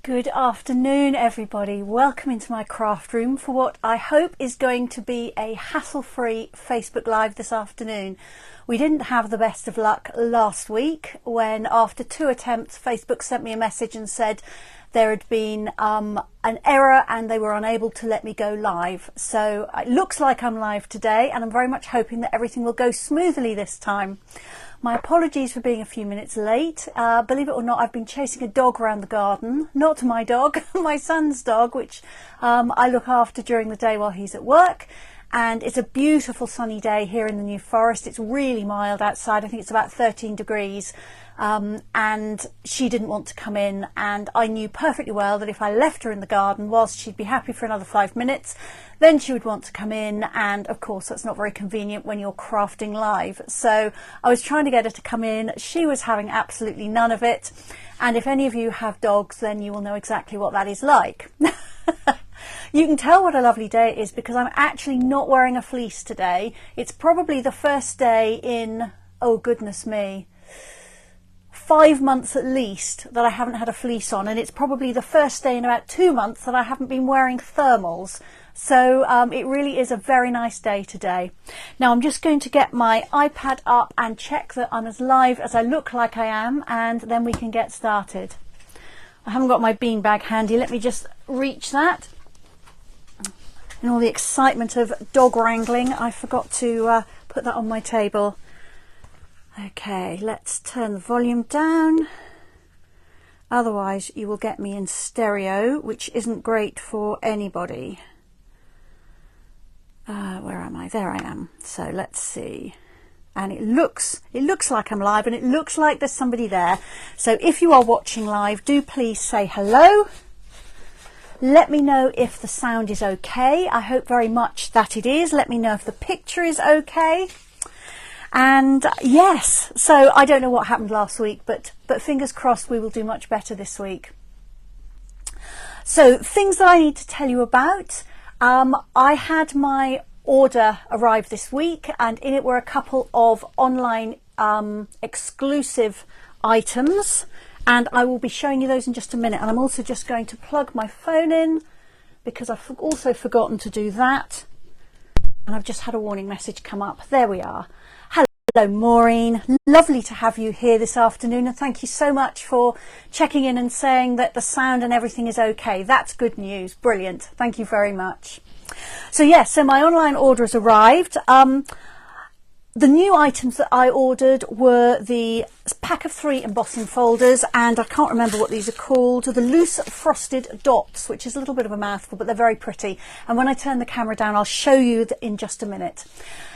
Good afternoon, everybody. Welcome into my craft room for what I hope is going to be a hassle-free Facebook Live this afternoon. We didn't have the best of luck last week when, after 2 attempts, Facebook sent me a message and said there had been an error and they were unable to let me go live. So it looks like I'm live today, and I'm very much hoping that everything will go smoothly this time. My apologies for being a few minutes late. Believe it or not, I've been chasing a dog around the garden. Not my dog, my son's dog, which I look after during the day while he's at work. And it's a beautiful sunny day here in the New Forest. It's really mild outside. I think it's about 13 degrees. And she didn't want to come in, and I knew perfectly well that if I left her in the garden, whilst she'd be happy for another 5 minutes, then she would want to come in, and of course that's not very convenient when you're crafting live. So I was trying to get her to come in. She was having absolutely none of it, and if any of you have dogs, then you will know exactly what that is like. You can tell what a lovely day it is because I'm actually not wearing a fleece today. It's probably the first day in, oh goodness me, 5 months at least that I haven't had a fleece on, and it's probably the first day in about 2 months that I haven't been wearing thermals. So it really is a very nice day today. Now I'm just going to get my iPad up and check that I'm as live as I look like I am, and then we can get started. I haven't got my beanbag handy. Let me just reach that. In all the excitement of dog wrangling, I forgot to put that on my table. Okay, let's turn the volume down. Otherwise you will get me in stereo, which isn't great for anybody. Where am I? There I am. So let's see. And it looks like I'm live, and it looks like there's somebody there. So if you are watching live, do please say hello. Let me know if the sound is okay. I hope very much that it is. Let me know if the picture is okay. And yes, so I don't know what happened last week, but fingers crossed we will do much better this week. So things that I need to tell you about. I had my order arrive this week, and in it were a couple of online exclusive items, and I will be showing you those in just a minute. And I'm also just going to plug my phone in because I've also forgotten to do that, and I've just had a warning message come up. There we are. Hello Maureen, lovely to have you here this afternoon, and thank you so much for checking in and saying that the sound and everything is okay. That's good news, brilliant, thank you very much. So yes, so my online order has arrived. The new items that I ordered were the pack of 3 embossing folders, and I can't remember what these are called, the loose frosted dots, which is a little bit of a mouthful, but they're very pretty. And when I turn the camera down, I'll show you in just a minute.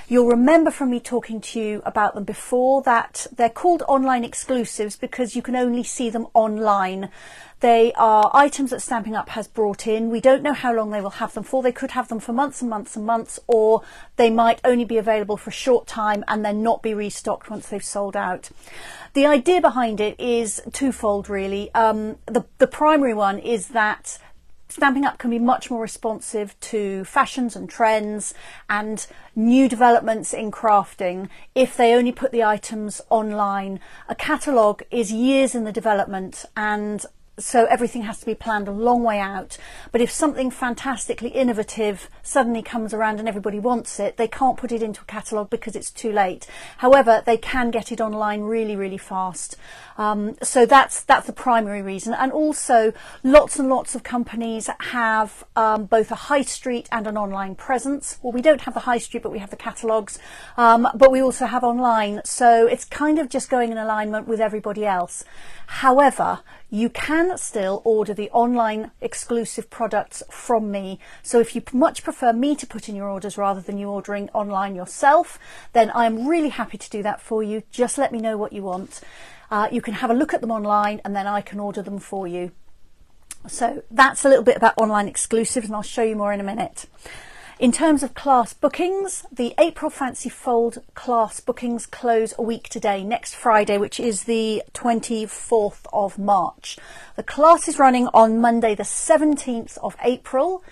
You'll remember from me talking to you about them before that they're called online exclusives because you can only see them online. They are items that Stampin' Up has brought in. We don't know how long they will have them for. They could have them for months and months and months, or they might only be available for a short time and then not be restocked once they've sold out. The idea behind it is twofold, really. The primary one is that Stampin' Up can be much more responsive to fashions and trends and new developments in crafting if they only put the items online. A catalogue is years in the development, and so everything has to be planned a long way out. But if something fantastically innovative suddenly comes around and everybody wants it, they can't put it into a catalogue because it's too late. However, they can get it online really, really fast. So that's the primary reason. And also lots and lots of companies have both a high street and an online presence. Well, we don't have the high street, but we have the catalogues, but we also have online. So it's kind of just going in alignment with everybody else. However, you can still order the online exclusive products from me. So if you much prefer me to put in your orders rather than you ordering online yourself, then I'm really happy to do that for you. Just let me know what you want. You can have a look at them online, and then I can order them for you. So that's a little bit about online exclusives, and I'll show you more in a minute. In terms of class bookings, the April Fancy Fold class bookings close a week today, next Friday, which is the 24th of March. The class is running on Monday the 17th of April.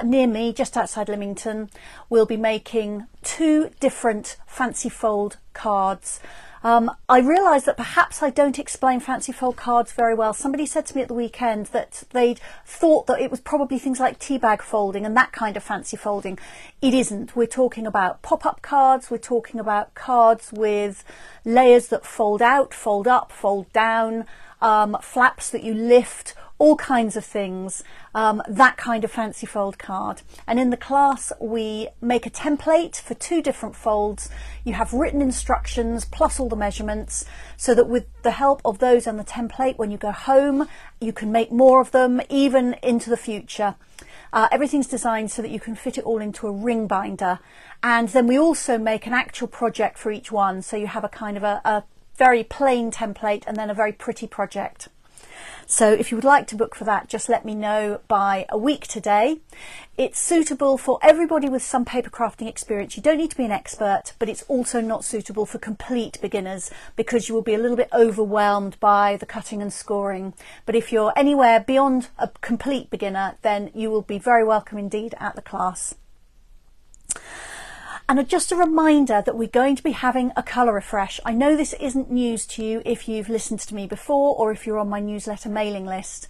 Near me, just outside Leamington. We'll be making 2 different Fancy Fold cards. I realised that perhaps I don't explain fancy fold cards very well. Somebody said to me at the weekend that they'd thought that it was probably things like tea bag folding and that kind of fancy folding. It isn't. We're talking about pop-up cards, we're talking about cards with layers that fold out, fold up, fold down, flaps that you lift, all kinds of things, that kind of fancy fold card. And in the class we make a template for 2 different folds. You have written instructions plus all the measurements, so that with the help of those and the template, when you go home you can make more of them, even into the future. Everything's designed so that you can fit it all into a ring binder. And then we also make an actual project for each one, so you have a kind of a very plain template and then a very pretty project. So if you would like to book for that, just let me know by a week today. It's suitable for everybody with some paper crafting experience. You don't need to be an expert, but it's also not suitable for complete beginners because you will be a little bit overwhelmed by the cutting and scoring. But if you're anywhere beyond a complete beginner, then you will be very welcome indeed at the class. And just a reminder that we're going to be having a colour refresh. I know this isn't news to you if you've listened to me before or if you're on my newsletter mailing list.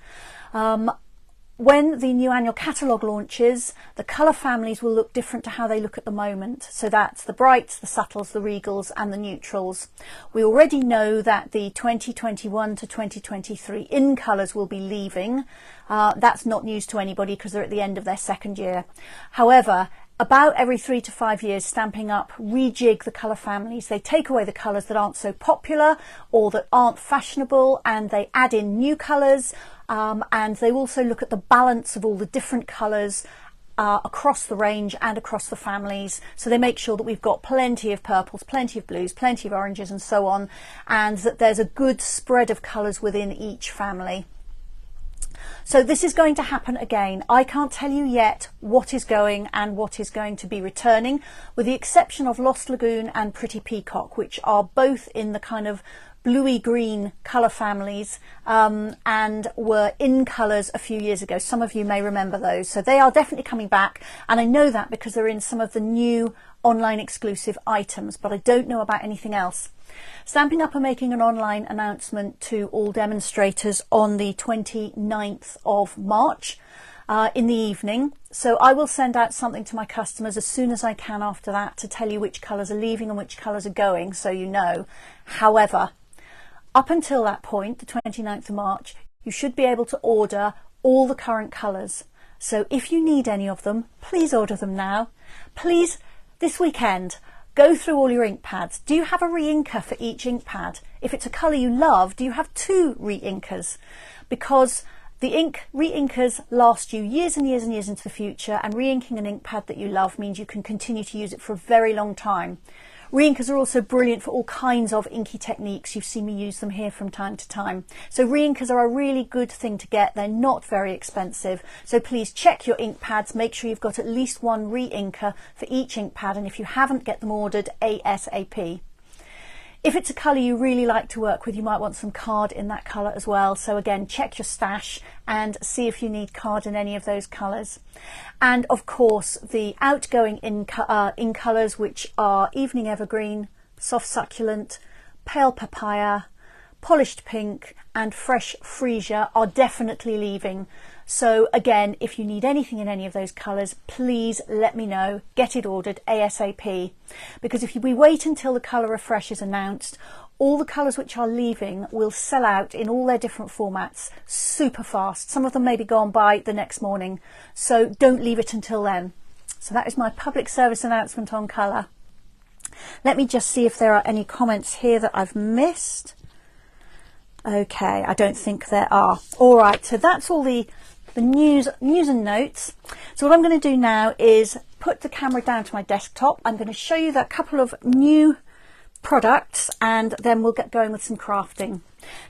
When the new annual catalogue launches, the colour families will look different to how they look at the moment. So that's the brights, the subtles, the regals and the neutrals. We already know that the 2021 to 2023 in colours will be leaving. That's not news to anybody because they're at the end of their second year. However, about every 3 to 5 years, Stampin' Up! Rejig the colour families. They take away the colours that aren't so popular or that aren't fashionable, and they add in new colours, and they also look at the balance of all the different colours across the range and across the families. So they make sure that we've got plenty of purples, plenty of blues, plenty of oranges and so on, and that there's a good spread of colours within each family. So this is going to happen again. I can't tell you yet what is going and what is going to be returning, with the exception of Lost Lagoon and Pretty Peacock, which are both in the kind of bluey green colour families and were in colours a few years ago. Some of you may remember those. So they are definitely coming back, and I know that because they're in some of the new online exclusive items, but I don't know about anything else. Stampin' Up! Are making an online announcement to all demonstrators on the 29th of March in the evening. So I will send out something to my customers as soon as I can after that to tell you which colours are leaving and which colours are going, so you know. However, up until that point, the 29th of March, you should be able to order all the current colours. So if you need any of them, please order them now. Please, this weekend, go through all your ink pads. Do you have a re-inker for each ink pad? If it's a colour you love, do you have 2 re-inkers? Because the ink re-inkers last you years and years and years into the future, and re-inking an ink pad that you love means you can continue to use it for a very long time. Re-inkers are also brilliant for all kinds of inky techniques. You've seen me use them here from time to time. So re-inkers are a really good thing to get. They're not very expensive. So please check your ink pads. Make sure you've got at least 1 re-inker for each ink pad. And if you haven't, get them ordered ASAP. If it's a colour you really like to work with, you might want some card in that colour as well. So again, check your stash and see if you need card in any of those colours. And of course, the outgoing in colours, which are Evening Evergreen, Soft Succulent, Pale Papaya, Polished Pink and Fresh Freesia, are definitely leaving. So again, if you need anything in any of those colours, please let me know. Get it ordered ASAP. Because if we wait until the colour refresh is announced, all the colours which are leaving will sell out in all their different formats super fast. Some of them may be gone by the next morning. So don't leave it until then. So that is my public service announcement on colour. Let me just see if there are any comments here that I've missed. Okay, I don't think there are. All right, so that's all the news and notes. So what I'm going to do now is put the camera down to my desktop. I'm going to show you a couple of new products and then we'll get going with some crafting.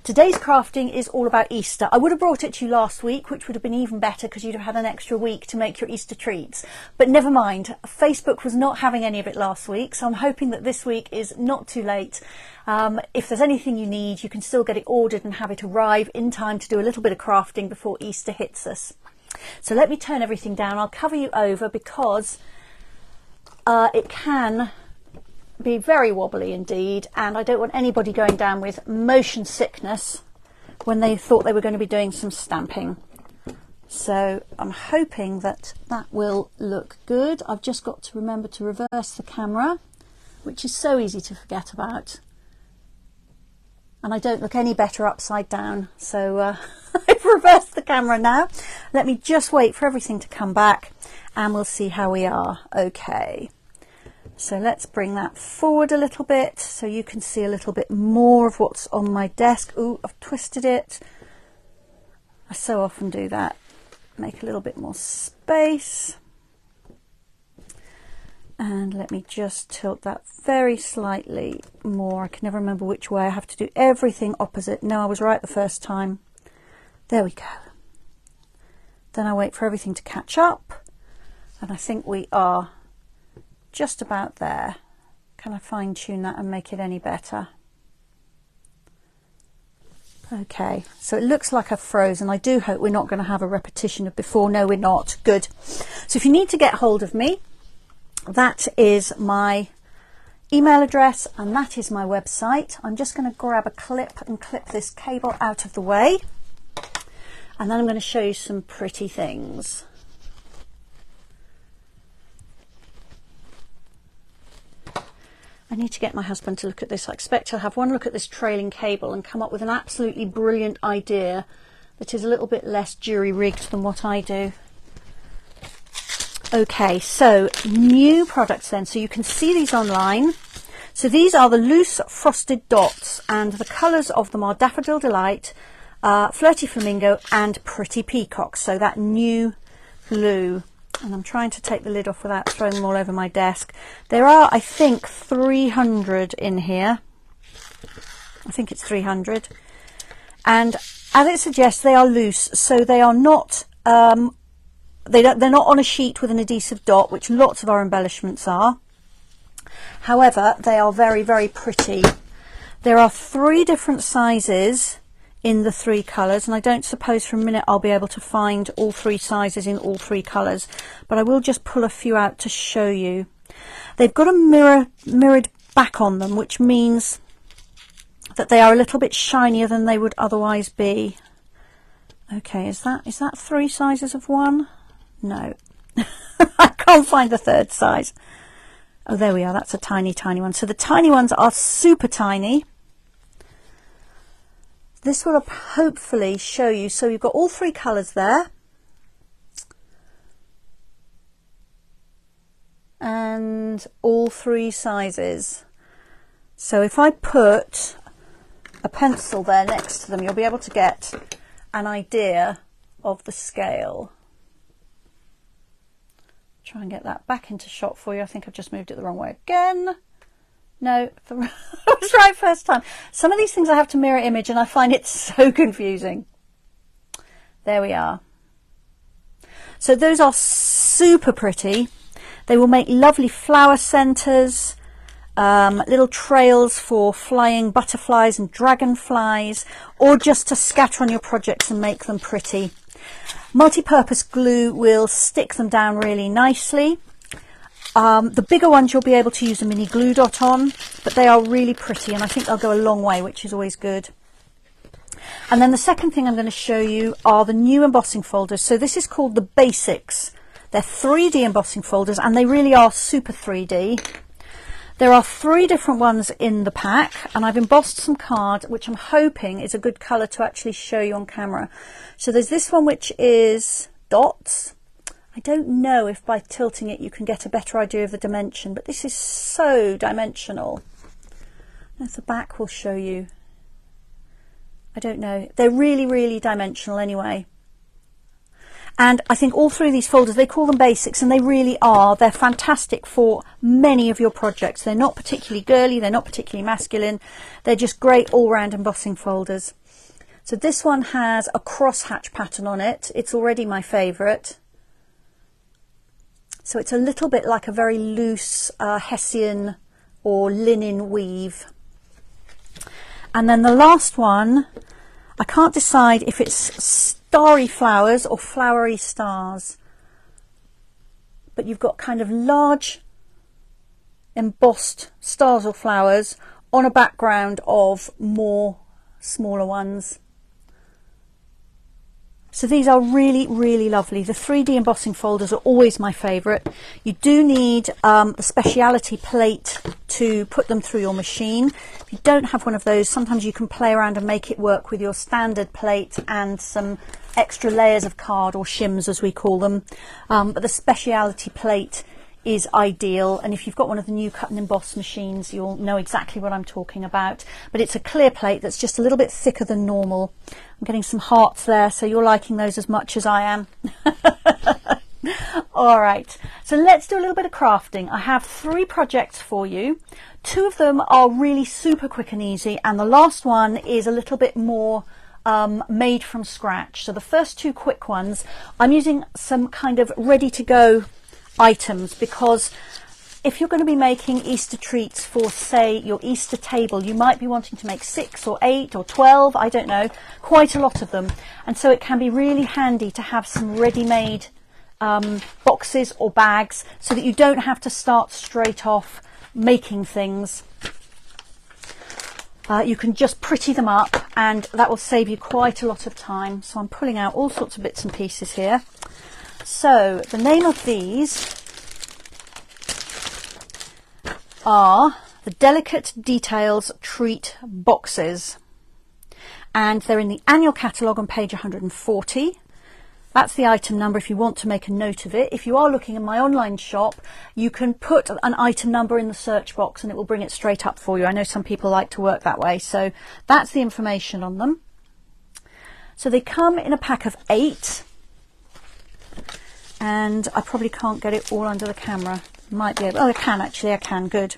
Today's crafting is all about Easter. I would have brought it to you last week, which would have been even better because you'd have had an extra week to make your Easter treats. But never mind, Facebook was not having any of it last week, so I'm hoping that this week is not too late. If there's anything you need, you can still get it ordered and have it arrive in time to do a little bit of crafting before Easter hits us. So let me turn everything down. I'll cover you over because it can be very wobbly indeed, and I don't want anybody going down with motion sickness when they thought they were going to be doing some stamping. So I'm hoping that that will look good. I've just got to remember to reverse the camera, which is so easy to forget about. And I don't look any better upside down, so I've reversed the camera now. Let me just wait for everything to come back and we'll see how we are. Okay, so let's bring that forward a little bit so you can see a little bit more of what's on my desk. Ooh, I've twisted it. I so often do that. Make a little bit more space. And let me just tilt that very slightly more. I can never remember which way. I have to do everything opposite. No, I was right the first time. There we go. Then I wait for everything to catch up. And I think we are just about there. Can I fine tune that and make it any better? Okay, so it looks like I've frozen. I do hope we're not going to have a repetition of before. No, we're not. Good. So if you need to get hold of me, that is my email address and that is my website. I'm just going to grab a clip and clip this cable out of the way, and then I'm going to show you some pretty things. I need to get my husband to look at this. I expect he'll have one look at this trailing cable and come up with an absolutely brilliant idea that is a little bit less jury-rigged than what I do. Okay, so new products then. So you can see these online. So these are the loose frosted dots, and the colours of them are Daffodil Delight, Flirty Flamingo and Pretty Peacock. So that new blue. And I'm trying to take the lid off without throwing them all over my desk. There are, I think, 300 in here. I think it's 300. And as it suggests, they are loose, so they are not they're not on a sheet with an adhesive dot, which lots of our embellishments are. However, they are very, very pretty. There are 3 different sizes in the 3 colours, and I don't suppose for a minute I'll be able to find all 3 sizes in all 3 colours, but I will just pull a few out to show you. They've got a mirrored back on them, which means that they are a little bit shinier than they would otherwise be. Okay, is that 3 sizes of one? No. I can't find the 3rd size. Oh, there we are. That's a tiny, tiny one. So the tiny ones are super tiny. This will hopefully show you. So you've got all 3 colours there. And all 3 sizes. So if I put a pencil there next to them, you'll be able to get an idea of the scale. Try and get that back into shot for you. I think I've just moved it the wrong way again. No, I was right first time. Some of these things I have to mirror image and I find it so confusing. There we are. So those are super pretty. They will make lovely flower centres, little trails for flying butterflies and dragonflies, or just to scatter on your projects and make them pretty. Multi-purpose glue will stick them down really nicely. The bigger ones you'll be able to use a mini glue dot on, but they are really pretty and I think they'll go a long way, which is always good. And then the second thing I'm going to show you are the new embossing folders. So this is called the Basics. They're 3D embossing folders and they really are super 3D. There are 3 different ones in the pack, and I've embossed some card, which I'm hoping is a good colour to actually show you on camera. So there's this one, which is dots. I don't know if by tilting it you can get a better idea of the dimension, but this is so dimensional. If the back will show you. I don't know. They're really, really dimensional anyway. And I think all 3 of these folders, they call them Basics, and they really are. They're fantastic for many of your projects. They're not particularly girly, they're not particularly masculine. They're just great all-round embossing folders. So this one has a crosshatch pattern on it. It's already my favourite. So it's a little bit like a very loose Hessian or linen weave. And then the last one, I can't decide if it's starry flowers or flowery stars, but you've got kind of large embossed stars or flowers on a background of more smaller ones. So these are really, really lovely. The 3D embossing folders are always my favourite. You do need the speciality plate to put them through your machine. If you don't have one of those, sometimes you can play around and make it work with your standard plate and some extra layers of card, or shims as we call them. But the speciality plate is ideal, and if you've got one of the new cut and emboss machines, you'll know exactly what I'm talking about. But it's a clear plate that's just a little bit thicker than normal. I'm getting some hearts there, so you're liking those as much as I am. All right, so let's do a little bit of crafting. I have 3 projects for you. 2 of them are really super quick and easy, and the last one is a little bit more made from scratch. So the first 2 quick ones, I'm using some kind of ready to go items, because if you're going to be making Easter treats for, say, your Easter table, you might be wanting to make 6 or 8 or 12, I don't know, quite a lot of them. And so it can be really handy to have some ready-made boxes or bags, so that you don't have to start straight off making things. You can just pretty them up, and that will save you quite a lot of time. So I'm pulling out all sorts of bits and pieces here. So the name of these are the Delicate Details Treat Boxes, and they're in the annual catalogue on page 140. That's the item number if you want to make a note of it. If you are looking in my online shop, you can put an item number in the search box and it will bring it straight up for you. I know some people like to work that way, so that's the information on them. So they come in a pack of 8. And I probably can't get it all under the camera. Might be able, oh, I can actually, I can, good.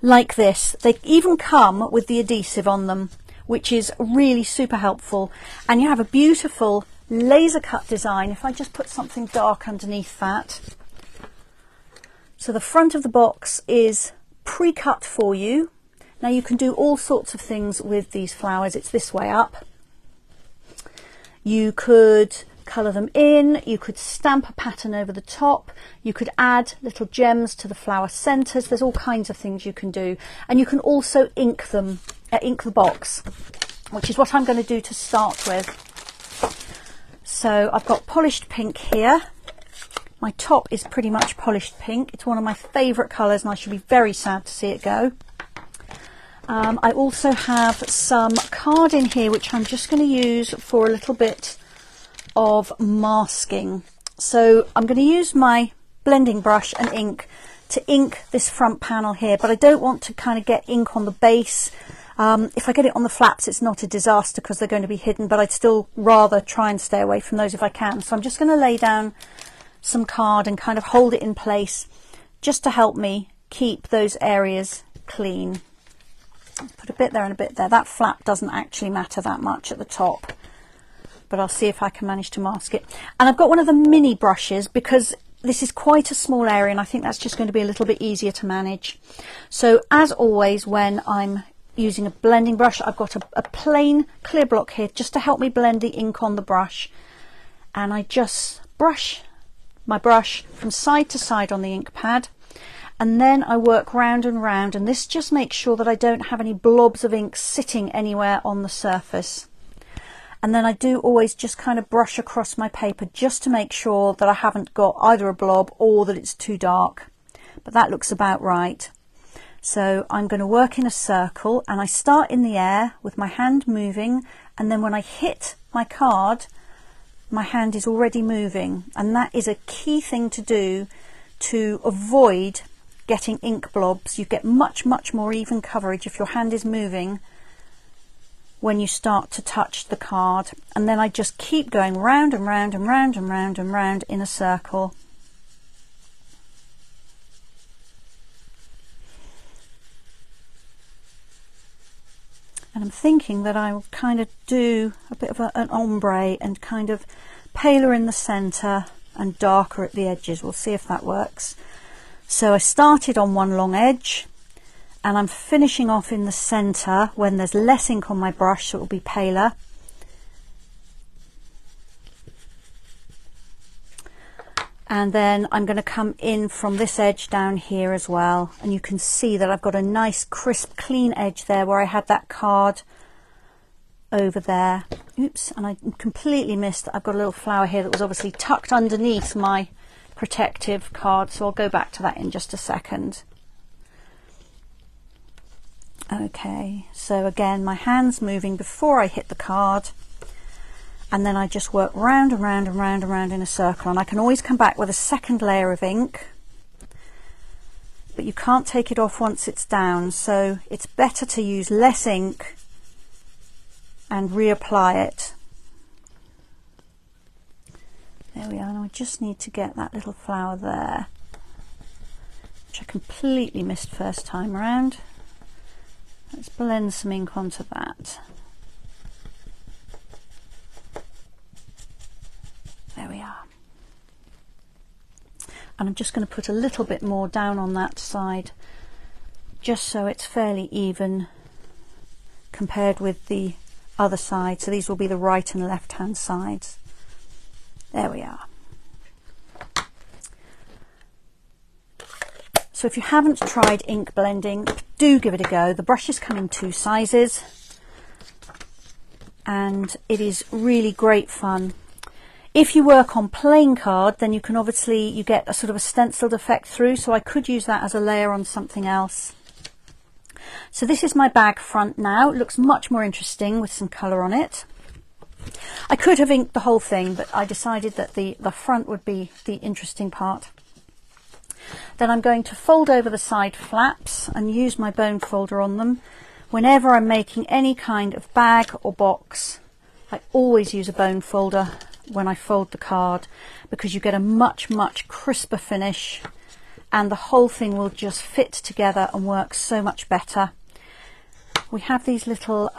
Like this. They even come with the adhesive on them, which is really super helpful. And you have a beautiful laser cut design. If I just put something dark underneath that. So the front of the box is pre-cut for you. Now you can do all sorts of things with these flowers. It's this way up. You could colour them in, you could stamp a pattern over the top, you could add little gems to the flower centres. There's all kinds of things you can do, and you can also ink them, ink the box, which is what I'm going to do to start with. So I've got polished pink here. My top is pretty much polished pink. It's one of my favourite colours, and I should be very sad to see it go. I also have some card in here, which I'm just going to use for a little bit of masking. So I'm going to use my blending brush and ink to ink this front panel here, but I don't want to kind of get ink on the base. If I get it on the flaps, it's not a disaster because they're going to be hidden, but I'd still rather try and stay away from those if I can. So I'm just going to lay down some card and kind of hold it in place just to help me keep those areas clean. Put a bit there and a bit there. That flap doesn't actually matter that much at the top, but I'll see if I can manage to mask it. And I've got one of the mini brushes because this is quite a small area, and I think that's just going to be a little bit easier to manage. So as always, when I'm using a blending brush, I've got a plain clear block here just to help me blend the ink on the brush. And I just brush my brush from side to side on the ink pad, and then I work round and round, and this just makes sure that I don't have any blobs of ink sitting anywhere on the surface. And then I do always just kind of brush across my paper just to make sure that I haven't got either a blob or that it's too dark. But that looks about right. So I'm going to work in a circle, and I start in the air with my hand moving, and then when I hit my card, my hand is already moving. And that is a key thing to do to avoid getting ink blobs. You get much, much more even coverage if your hand is moving when you start to touch the card. And then I just keep going round and round and round and round and round in a circle. And I'm thinking that I will kind of do a bit of an ombre and kind of paler in the centre and darker at the edges. We'll see if that works. So I started on one long edge, and I'm finishing off in the centre when there's less ink on my brush, so it will be paler. And then I'm going to come in from this edge down here as well. And you can see that I've got a nice crisp clean edge there where I had that card over there. Oops, and I completely missed that I've got a little flower here that was obviously tucked underneath my protective card. So I'll go back to that in just a second. Okay, so again, my hand's moving before I hit the card. And then I just work round and round and round and round in a circle, and I can always come back with a second layer of ink, but you can't take it off once it's down, so it's better to use less ink and reapply it. There we are. Now I just need to get that little flower there, which I completely missed first time around. Let's blend some ink onto that. There we are. And I'm just going to put a little bit more down on that side, just so it's fairly even compared with the other side. So these will be the right and left hand sides. There we are. So if you haven't tried ink blending, do give it a go. The brushes come in 2 sizes and it is really great fun. If you work on plain card, then you can obviously, you get a sort of a stenciled effect through, so I could use that as a layer on something else. So this is my bag front now. It looks much more interesting with some colour on it. I could have inked the whole thing, but I decided that the front would be the interesting part. Then I'm going to fold over the side flaps and use my bone folder on them. Whenever I'm making any kind of bag or box, I always use a bone folder when I fold the card, because you get a much crisper finish and the whole thing will just fit together and work so much better. We have these little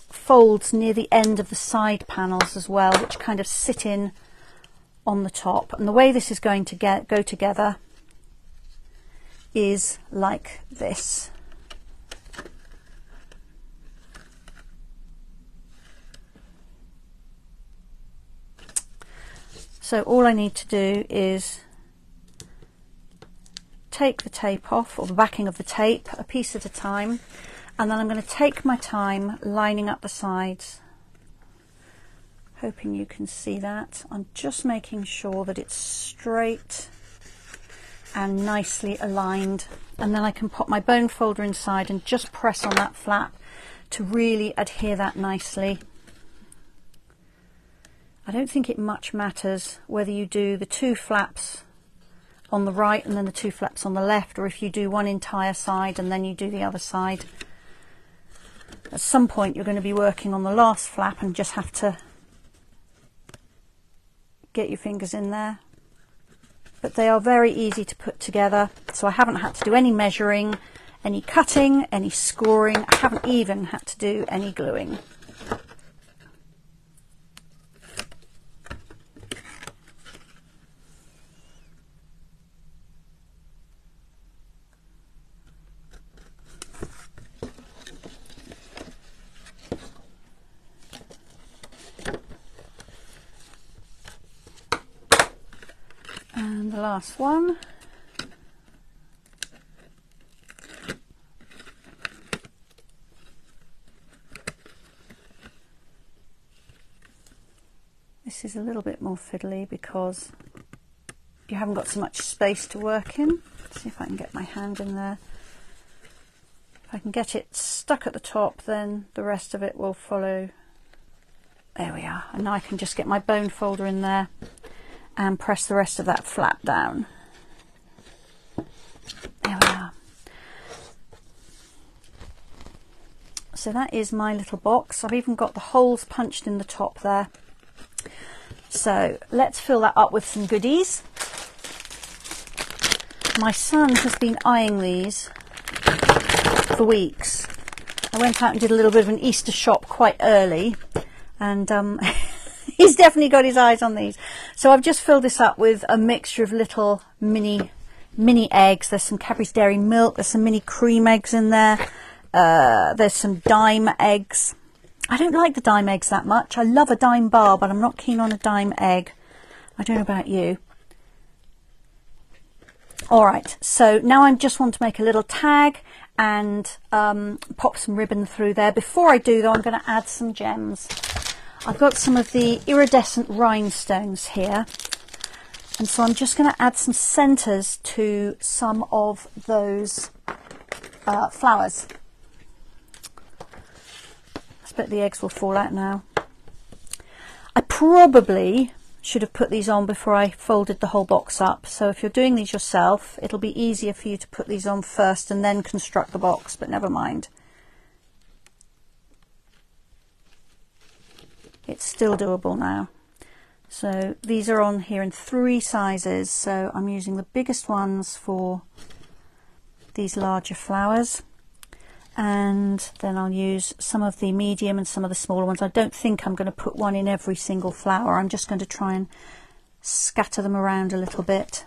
folds near the end of the side panels as well, which kind of sit in on the top, and the way this is going to go together is like this. So all I need to do is take the tape off, or the backing of the tape, a piece at a time, and then I'm going to take my time lining up the sides. Hoping you can see that. I'm just making sure that it's straight and nicely aligned, and then I can pop my bone folder inside and just press on that flap to really adhere that nicely. I don't think it much matters whether you do the 2 flaps on the right and then the 2 flaps on the left, or if you do one entire side and then you do the other side. At some point you're going to be working on the last flap and just have to get your fingers in there. But they are very easy to put together, so I haven't had to do any measuring, any cutting, any scoring. I haven't even had to do any gluing. And the last one. This is a little bit more fiddly because you haven't got so much space to work in. Let's see if I can get my hand in there. If I can get it stuck at the top, then the rest of it will follow. There we are. And now I can just get my bone folder in there and press the rest of that flap down. There we are. So that is my little box. I've even got the holes punched in the top there. So let's fill that up with some goodies. My son has been eyeing these for weeks. I went out and did a little bit of an Easter shop quite early, and he's definitely got his eyes on these. So I've just filled this up with a mixture of little mini eggs. There's some Cadbury's Dairy Milk, there's some mini cream eggs in there, there's some dime eggs. I don't like the dime eggs that much. I love a dime bar, but I'm not keen on a dime egg. I don't know about you. All right, so now I just want to make a little tag and pop some ribbon through there. Before I do though, I'm going to add some gems. I've got some of the iridescent rhinestones here, and so I'm just going to add some centers to some of those flowers. I bet the eggs will fall out now. I probably should have put these on before I folded the whole box up, so if you're doing these yourself it'll be easier for you to put these on first and then construct the box, but never mind. It's still doable now. So these are on here in 3 sizes, so I'm using the biggest ones for these larger flowers, and then I'll use some of the medium and some of the smaller ones. I don't think I'm going to put one in every single flower. I'm just going to try and scatter them around a little bit.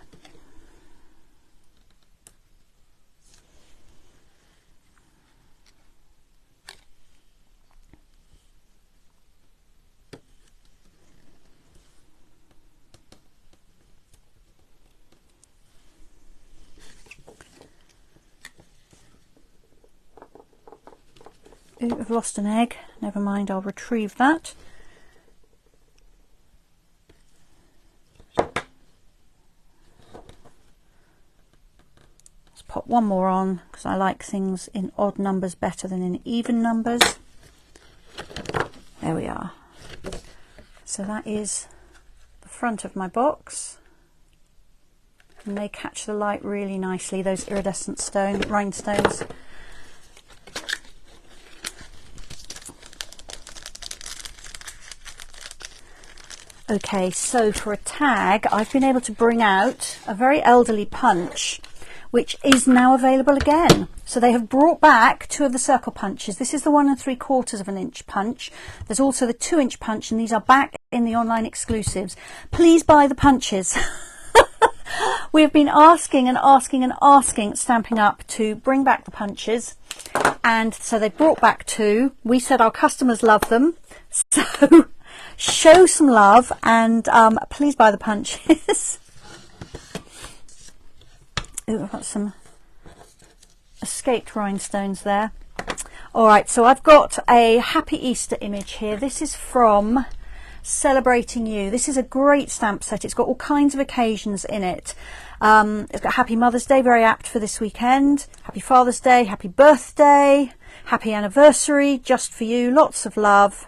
Ooh, I've lost an egg. Never mind, I'll retrieve that. Let's pop one more on because I like things in odd numbers better than in even numbers. There we are. So that is the front of my box. And they catch the light really nicely, those iridescent rhinestones. Okay, so for a tag, I've been able to bring out a very elderly punch, which is now available again. So they have brought back 2 of the circle punches. This is the 1 3/4 of an inch punch. There's also the 2-inch punch, and these are back in the online exclusives. Please buy the punches. We've been asking and asking and asking Stampin' Up! To bring back the punches, and so they brought back 2. We said our customers love them, so show some love and please buy the punches. Ooh, I've got some escaped rhinestones there. All right, so I've got a Happy Easter image here. This is from Celebrating You. This is a great stamp set. It's got all kinds of occasions in it. It's got Happy Mother's Day, very apt for this weekend. Happy Father's Day, Happy Birthday, Happy Anniversary, Just for You, lots of love.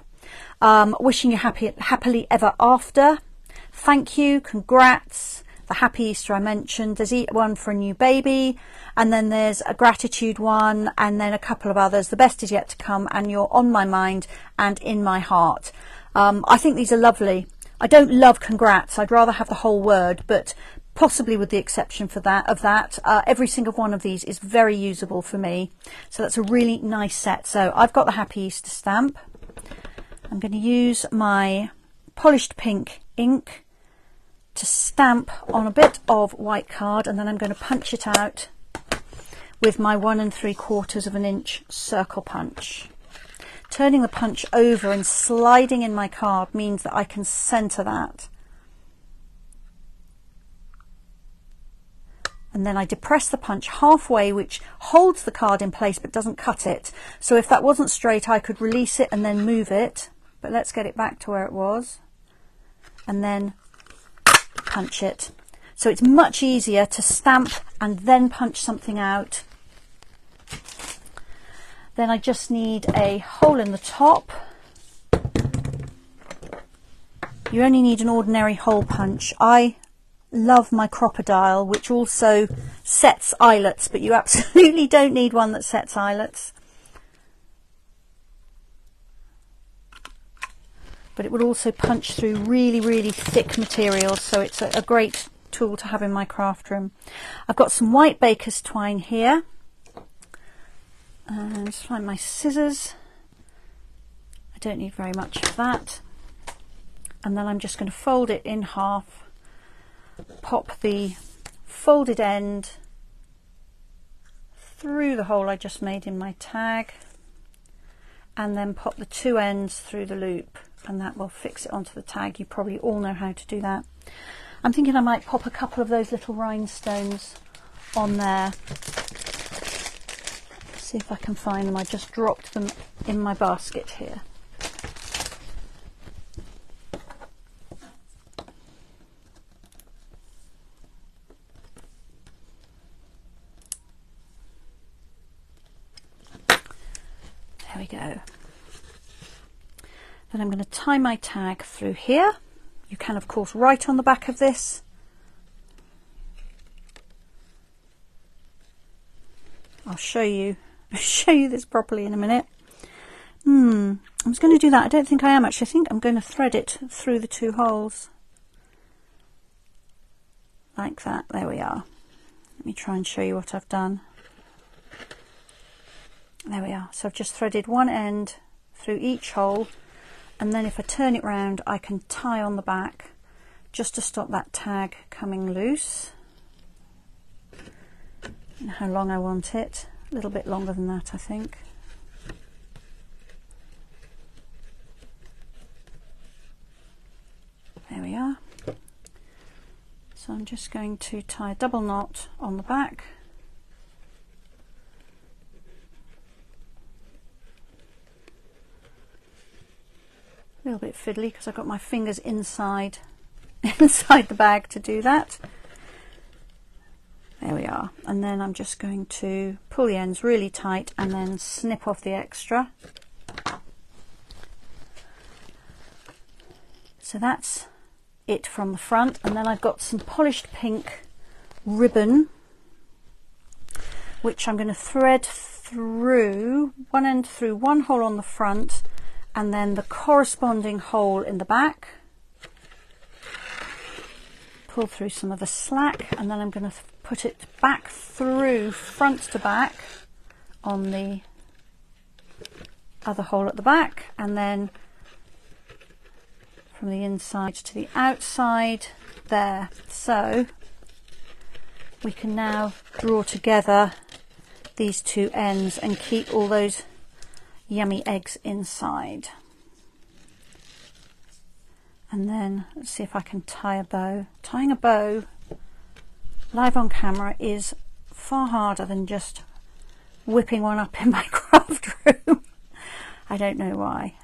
Wishing you happily ever after. Thank you, congrats. The Happy Easter I mentioned. There's one for a new baby, and then there's a gratitude one, and then a couple of others. The best is yet to come, and you're on my mind and in my heart. I think these are lovely. I don't love congrats. I'd rather have the whole word, but possibly with the exception of that, every single one of these is very usable for me. So that's a really nice set. So I've got the Happy Easter stamp. I'm going to use my polished pink ink to stamp on a bit of white card, and then I'm going to punch it out with my 1 3/4 of an inch circle punch. Turning the punch over and sliding in my card means that I can center that. And then I depress the punch halfway, which holds the card in place but doesn't cut it. So if that wasn't straight, I could release it and then move it. But let's get it back to where it was. And then punch it. So it's much easier to stamp and then punch something out. Then I just need a hole in the top. You only need an ordinary hole punch. I love my crocodile, which also sets eyelets, but you absolutely don't need one that sets eyelets. But it would also punch through really, really thick materials, so it's a great tool to have in my craft room. I've got some white baker's twine here, and just find my scissors. I don't need very much of that. And then I'm just going to fold it in half, pop the folded end through the hole I just made in my tag, and then pop the 2 ends through the loop, and that will fix it onto the tag. You probably all know how to do that. I'm thinking I might pop a couple of those little rhinestones on there. See if I can find them. I just dropped them in my basket here. There we go. Then I'm going to tie my tag through here. You can of course write on the back of this. I'll show you this properly in a minute. I was going to do that. I don't think I am actually. I think I'm going to thread it through the 2 holes. Like that. There we are. Let me try and show you what I've done. There we are. So I've just threaded one end through each hole, and then if I turn it round I can tie on the back just to stop that tag coming loose. And how long I want it. A little bit longer than that, I think. There we are. So I'm just going to tie a double knot on the back. A little bit fiddly because I've got my fingers inside the bag to do that. There we are. And then I'm just going to pull the ends really tight and then snip off the extra. So that's it from the front. And then I've got some polished pink ribbon, which I'm going to thread through one end through one hole on the front and then the corresponding hole in the back. Pull through some of the slack, and then I'm going to put it back through front to back on the other hole at the back, and then from the inside to the outside there. So we can now draw together these 2 ends and keep all those yummy eggs inside. And then let's see if I can tie a bow. Tying a bow live on camera is far harder than just whipping one up in my craft room. I don't know why.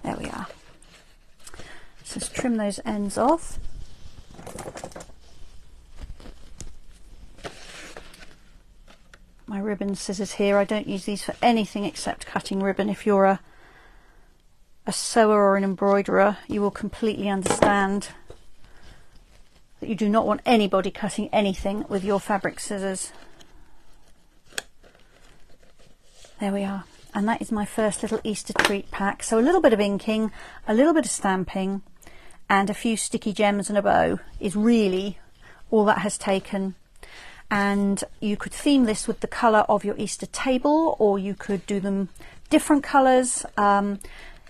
There we are. So let's trim those ends off. My ribbon scissors here. I don't use these for anything except cutting ribbon. If you're a sewer or an embroiderer, you will completely understand that you do not want anybody cutting anything with your fabric scissors. There we are. And that is my first little Easter treat pack. So a little bit of inking, a little bit of stamping, and a few sticky gems and a bow is really all that has taken. And you could theme this with the colour of your Easter table, or you could do them different colours.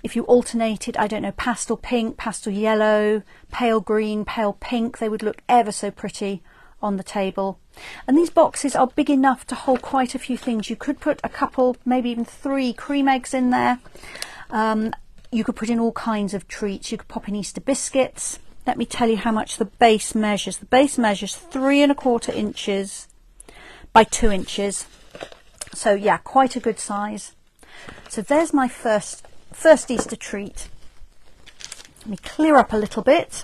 If you alternated, I don't know, pastel pink, pastel yellow, pale green, pale pink, they would look ever so pretty on the table. And these boxes are big enough to hold quite a few things. You could put a couple, maybe even 3 cream eggs in there. You could put in all kinds of treats. You could pop in Easter biscuits. Let me tell you how much the base measures. The base measures 3¼ inches by 2 inches. So yeah, quite a good size. So there's my first Easter treat. Let me clear up a little bit,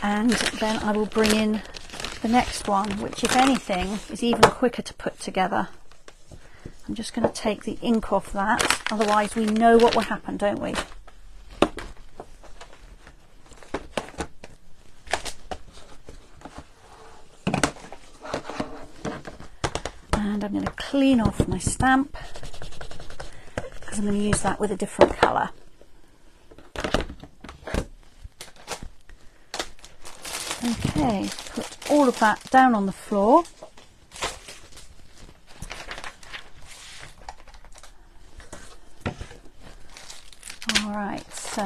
and then I will bring in the next one, which if anything is even quicker to put together. I'm just going to take the ink off that, otherwise we know what will happen, don't we? And I'm going to clean off my stamp, because I'm going to use that with a different colour. Okay, put all of that down on the floor. All right, so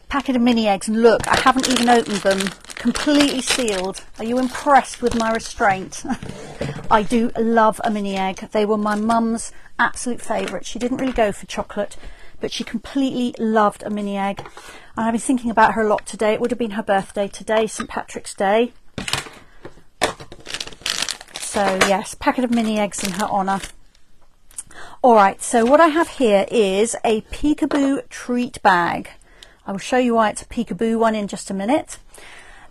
packet of mini eggs, and look, I haven't even opened them, completely sealed. Are you impressed with my restraint? I do love a mini egg. They were my mum's absolute favourite. She didn't really go for chocolate, but she completely loved a mini egg. And I've been thinking about her a lot today. It would have been her birthday today, St. Patrick's Day. So yes, packet of mini eggs in her honour. All right, so what I have here is a Peekaboo Treat Bag. I will show you why it's a Peekaboo one in just a minute.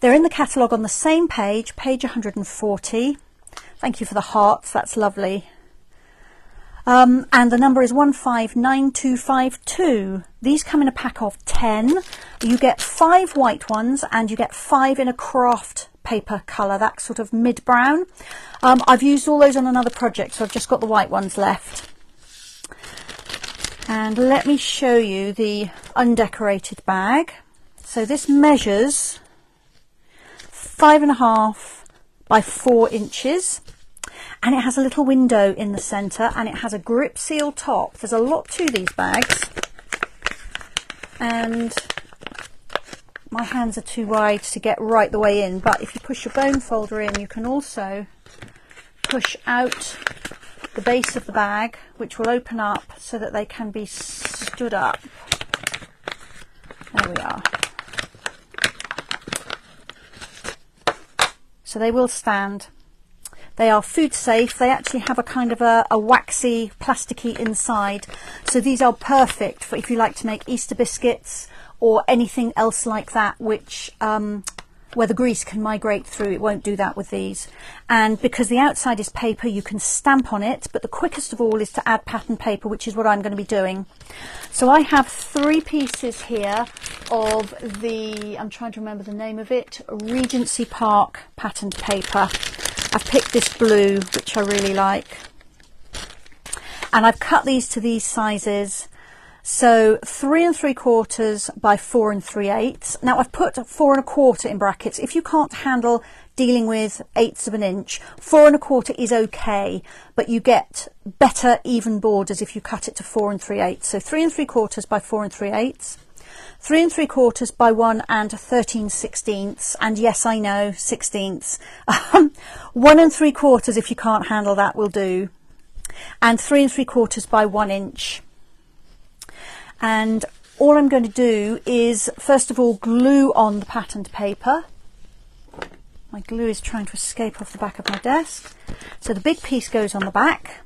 They're in the catalogue on the same page, page 140. Thank you for the hearts, that's lovely. And the number is 159252. These come in a pack of 10. You get 5 white ones and you get 5 in a craft paper colour, that sort of mid-brown. I've used all those on another project, so I've just got the white ones left. And let me show you the undecorated bag. So this measures 5.5 by 4 inches. And it has a little window in the centre and it has a grip seal top. There's a lot to these bags. And my hands are too wide to get right the way in. But if you push your bone folder in, you can also push out the base of the bag, which will open up so that they can be stood up. There we are. So they will stand. They are food safe. They actually have a kind of a waxy, plasticky inside. So these are perfect for if you like to make Easter biscuits or anything else like that, which where the grease can migrate through. It won't do that with these. And because the outside is paper, you can stamp on it. But the quickest of all is to add pattern paper, which is what I'm going to be doing. So I have 3 pieces here of the, I'm trying to remember the name of it, Regency Park patterned paper. I've picked this blue, which I really like. And I've cut these to these sizes. So 3 3/4 by 4 3/8. Now I've put 4 1/4 in brackets. If you can't handle dealing with 1/8 of an inch, 4 1/4 is okay, but you get better even borders if you cut it to 4 3/8. So 3 3/4 by 4 3/8. 3 3/4 by 1 13/16, and yes, I know, 16ths. 1 3/4 if you can't handle that will do, and 3 3/4 by 1 inch. And all I'm going to do is first of all glue on the patterned paper. My glue is trying to escape off the back of my desk. So the big piece goes on the back,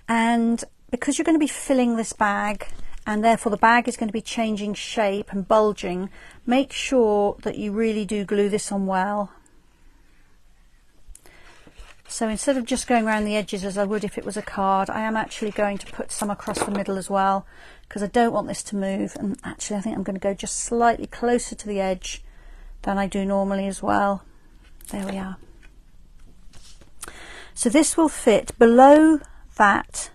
and because you're going to be filling this bag and therefore the bag is going to be changing shape and bulging, make sure that you really do glue this on well. So instead of just going around the edges as I would if it was a card, I am actually going to put some across the middle as well, because I don't want this to move. And actually I think I'm going to go just slightly closer to the edge than I do normally as well. There we are. So this will fit below that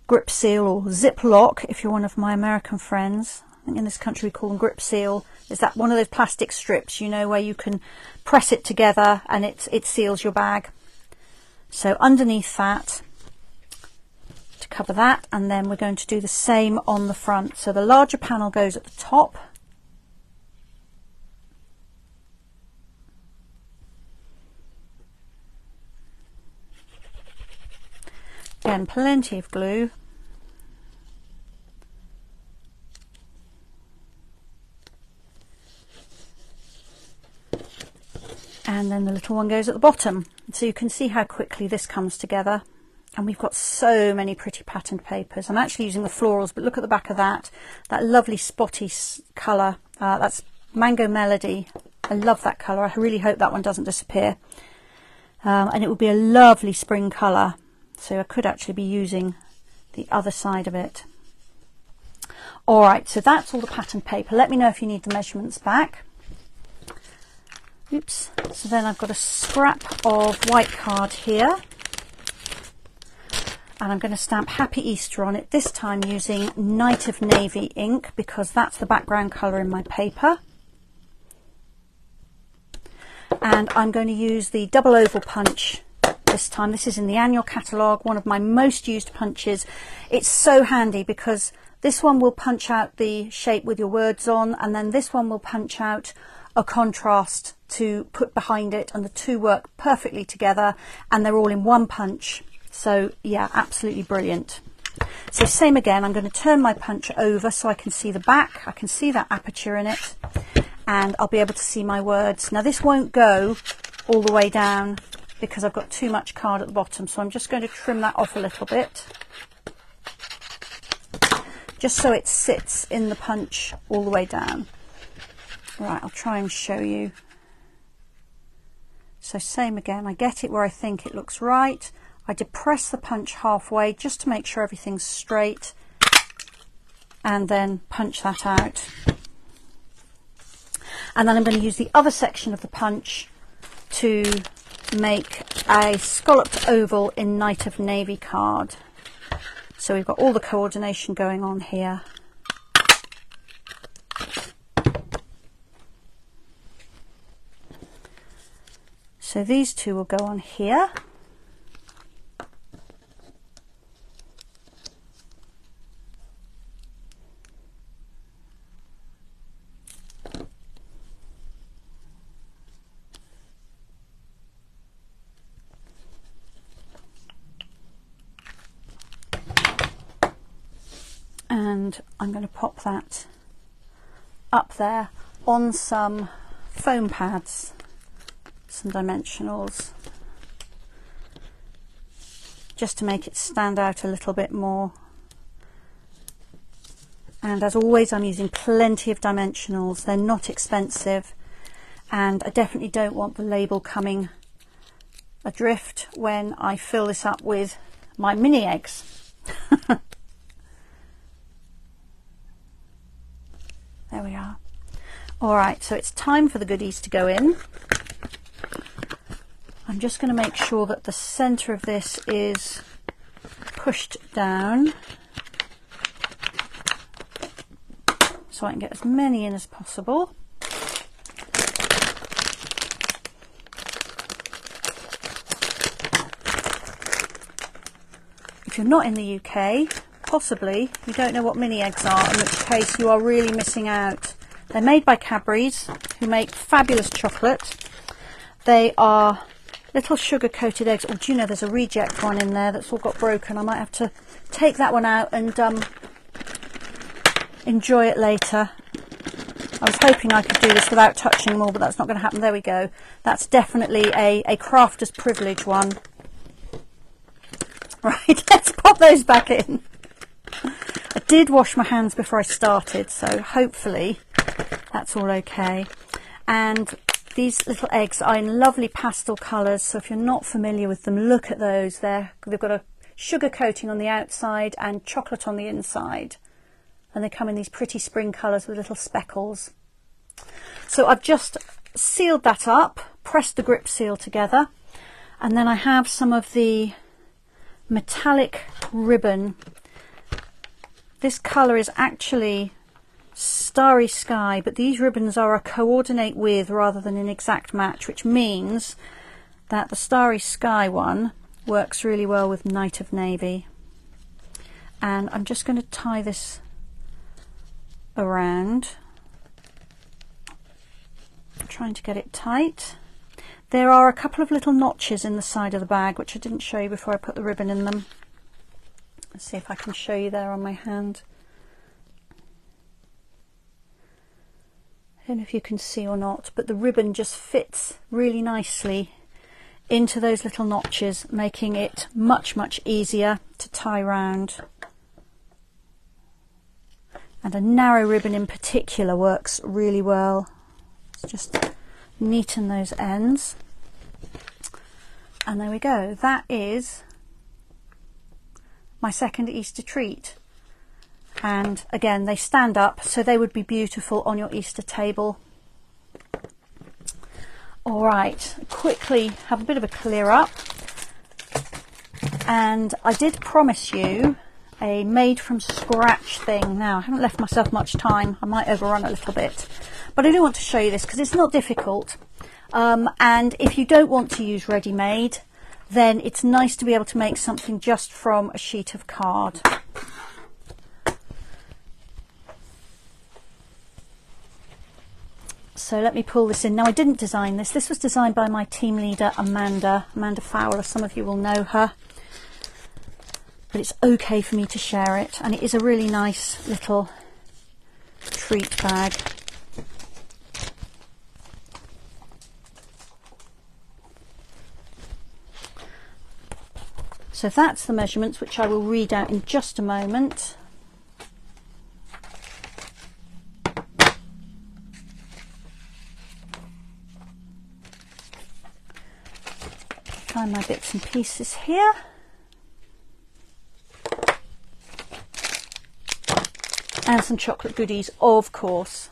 grip seal, or zip lock if you're one of my American friends. I think in this country we call them grip seal. Is that one of those plastic strips, you know, where you can press it together and it seals your bag. So underneath that, to cover that, and then we're going to do the same on the front. So the larger panel goes at the top. Again, plenty of glue. And then the little one goes at the bottom. So you can see how quickly this comes together. And we've got so many pretty patterned papers. I'm actually using the florals, but look at the back of that. That lovely spotty colour. That's Mango Melody. I love that colour. I really hope that one doesn't disappear. And it will be a lovely spring colour. So I could actually be using the other side of it. All right, so that's all the patterned paper. Let me know if you need the measurements back. Oops. So then I've got a scrap of white card here. And I'm going to stamp Happy Easter on it, this time using Night of Navy ink, because that's the background colour in my paper. And I'm going to use the double oval punch this time. This is in the annual catalogue, one of my most used punches. It's so handy because This one will punch out the shape with your words on, and then this one will punch out a contrast to put behind it, and the two work perfectly together and they're all in one punch. So yeah, absolutely brilliant. So same again, I'm going to turn my punch over so I can see the back. I can see that aperture in it, and I'll be able to see my words. Now this won't go all the way down because I've got too much card at the bottom, so I'm just going to trim that off a little bit, just so it sits in the punch all the way down. Right, I'll try and show you. So same again, I get it where I think it looks right. I depress the punch halfway just to make sure everything's straight, and then punch that out. And then I'm going to use the other section of the punch to make a scalloped oval in Night of Navy card. So we've got all the coordination going on here. So these two will go on here. And I'm going to pop that up there on some foam pads, some dimensionals, just to make it stand out a little bit more. And as always, I'm using plenty of dimensionals. They're not expensive, and I definitely don't want the label coming adrift when I fill this up with my mini eggs. There we are. All right, so it's time for the goodies to go in. I'm just going to make sure that the center of this is pushed down so I can get as many in as possible. If you're not in the UK, possibly you don't know what mini eggs are, in which case you are really missing out. They're made by Cadbury's, who make fabulous chocolate. They are little sugar coated eggs. Oh, do you know there's a reject one in there that's all got broken? I might have to take that one out and enjoy it later. I was hoping I could do this without touching them all, but that's not going to happen. There we go. That's definitely a crafter's privilege one. Right, let's pop those back in. I did wash my hands before I started, so hopefully that's all okay. And these little eggs are in lovely pastel colours, so if you're not familiar with them, look at those. They've got a sugar coating on the outside and chocolate on the inside, and they come in these pretty spring colours with little speckles. So I've just sealed that up, pressed the grip seal together, and then I have some of the metallic ribbon. This colour is actually Starry Sky, but these ribbons are a coordinate with rather than an exact match, which means that the Starry Sky one works really well with Night of Navy. And I'm just going to tie this around, trying to get it tight. There are a couple of little notches in the side of the bag which I didn't show you before I put the ribbon in them. Let's see if I can show you there on my hand. I don't know if you can see or not, but the ribbon just fits really nicely into those little notches, making it much easier to tie round. And a narrow ribbon in particular works really well. Let's just neaten those ends. And there we go. That is my second Easter treat. And again, they stand up, so they would be beautiful on your Easter table. All right, quickly have a bit of a clear up. And I did promise you a made from scratch thing. Now, I haven't left myself much time. I might overrun a little bit, but I do want to show you this because it's not difficult. And if you don't want to use ready-made, then it's nice to be able to make something just from a sheet of card. So let me pull this in. Now, I didn't design this. This was designed by my team leader, Amanda Fowler. Some of you will know her. But it's okay for me to share it. And it is a really nice little treat bag. So that's the measurements, which I will read out in just a moment. Find my bits and pieces here. And some chocolate goodies, of course.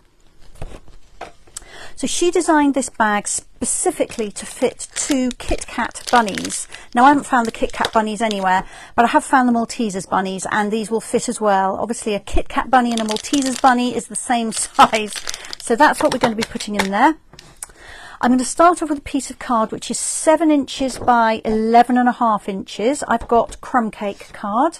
So she designed this bag specifically to fit 2 Kit Kat bunnies. Now, I haven't found the Kit Kat bunnies anywhere, but I have found the Maltesers bunnies, and these will fit as well. Obviously, a Kit Kat bunny and a Maltesers bunny is the same size. So that's what we're going to be putting in there. I'm going to start off with a piece of card which is 7 inches by 11.5 inches. I've got crumb cake card,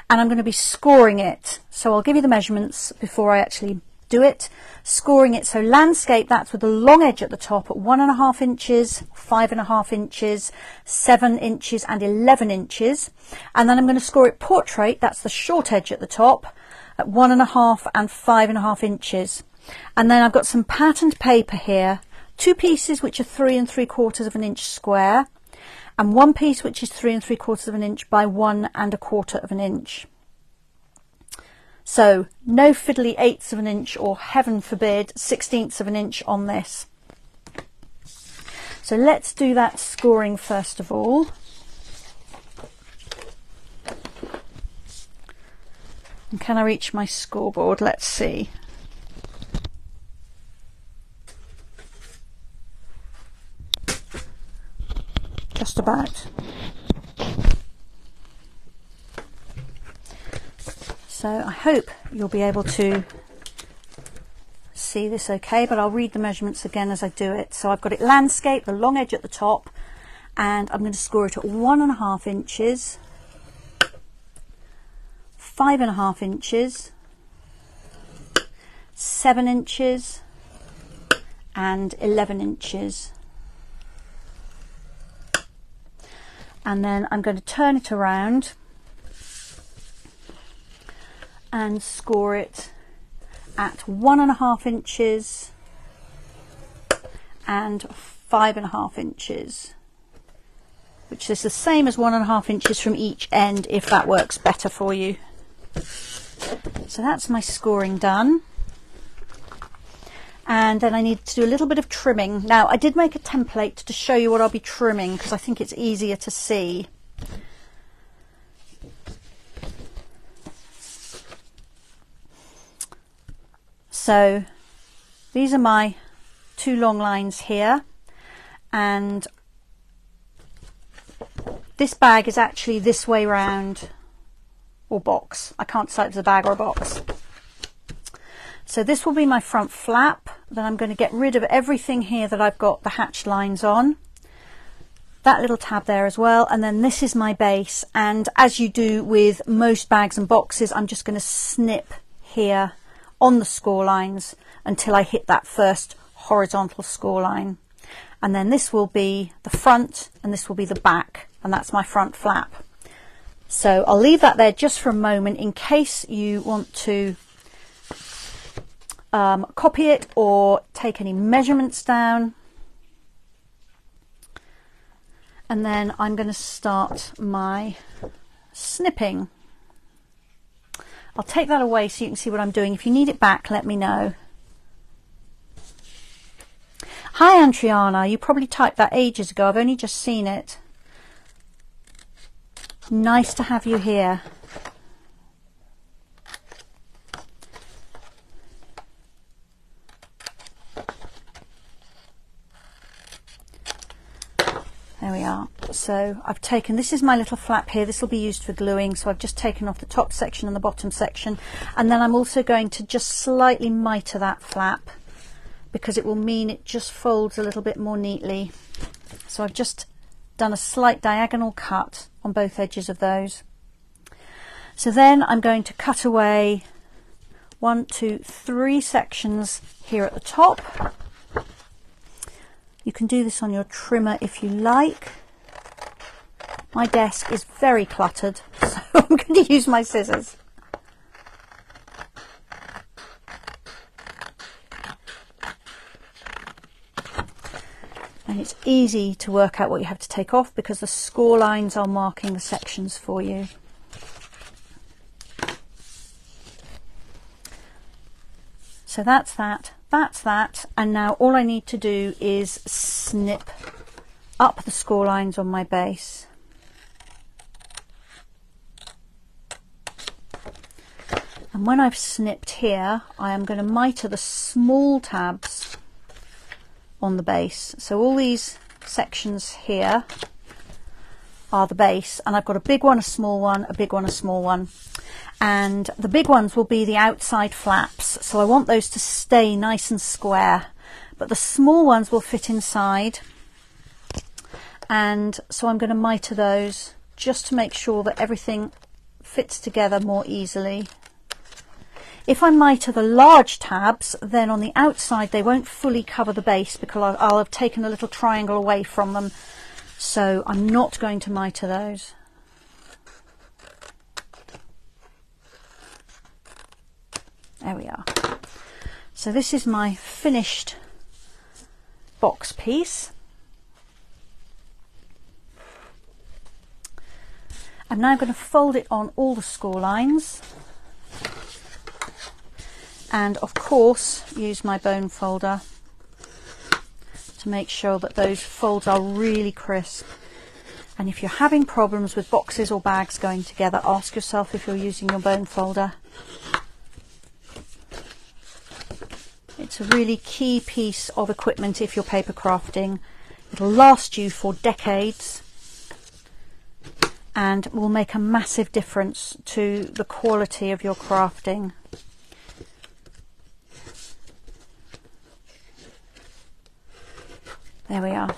and I'm going to be scoring it. So I'll give you the measurements before I actually do it. Scoring it, so landscape, that's with the long edge at the top at 1.5 inches, 5.5 inches, 7 inches and 11 inches. And then I'm going to score it portrait, that's the short edge at the top, at 1.5 and 5.5 inches. And then I've got some patterned paper here, 2 pieces which are 3 3/4 of an inch square, and 1 piece which is 3 3/4 of an inch by 1 1/4 of an inch. So no fiddly 1/8 of an inch, or heaven forbid 1/16 of an inch on this. So let's do that scoring first of all. And can I reach my scoreboard? Let's see. Just about. So I hope you'll be able to see this okay, but I'll read the measurements again as I do it. So I've got it landscape, the long edge at the top, and I'm going to score it at 1.5 inches, 5.5 inches, 7 inches, and 11 inches. And then I'm going to turn it around and score it at 1.5 inches and 5.5 inches, which is the same as 1.5 inches from each end, if that works better for you. So that's my scoring done. And then I need to do a little bit of trimming. Now, I did make a template to show you what I'll be trimming because I think it's easier to see. So these are my 2 long lines here, and this bag is actually this way round, or box. I can't decide if it's a bag or a box. So this will be my front flap. Then I'm going to get rid of everything here that I've got the hatched lines on. That little tab there as well. And then this is my base. And as you do with most bags and boxes, I'm just going to snip here on the score lines until I hit that first horizontal score line. And then this will be the front and this will be the back. And that's my front flap. So I'll leave that there just for a moment in case you want to copy it or take any measurements down. And then I'm going to start my snipping. I'll take that away so you can see what I'm doing. If you need it back, let me know. Hi Antriana, you probably typed that ages ago. I've only just seen it. Nice to have you here. There we are. So I've taken, this is my little flap here, this will be used for gluing, so I've just taken off the top section and the bottom section, and then I'm also going to just slightly miter that flap because it will mean it just folds a little bit more neatly. So I've just done a slight diagonal cut on both edges of those. So then I'm going to cut away 1, 2, 3 sections here at the top. You can do this on your trimmer if you like. My desk is very cluttered, so I'm going to use my scissors. And it's easy to work out what you have to take off because the score lines are marking the sections for you. So that's that, and now all I need to do is snip up the score lines on my base. And when I've snipped here, I am going to mitre the small tabs on the base. So all these sections here are the base, and I've got a big one, a small one, a big one, a small one. And the big ones will be the outside flaps, so I want those to stay nice and square, but the small ones will fit inside, and so I'm going to mitre those just to make sure that everything fits together more easily. If I mitre the large tabs, then on the outside they won't fully cover the base because I'll have taken a little triangle away from them, so I'm not going to mitre those. There we are. So this is my finished box piece. I'm now going to fold it on all the score lines, and of course use my bone folder to make sure that those folds are really crisp. And if you're having problems with boxes or bags going together, ask yourself if you're using your bone folder. It's a really key piece of equipment if you're paper crafting. It'll last you for decades and will make a massive difference to the quality of your crafting. There we are.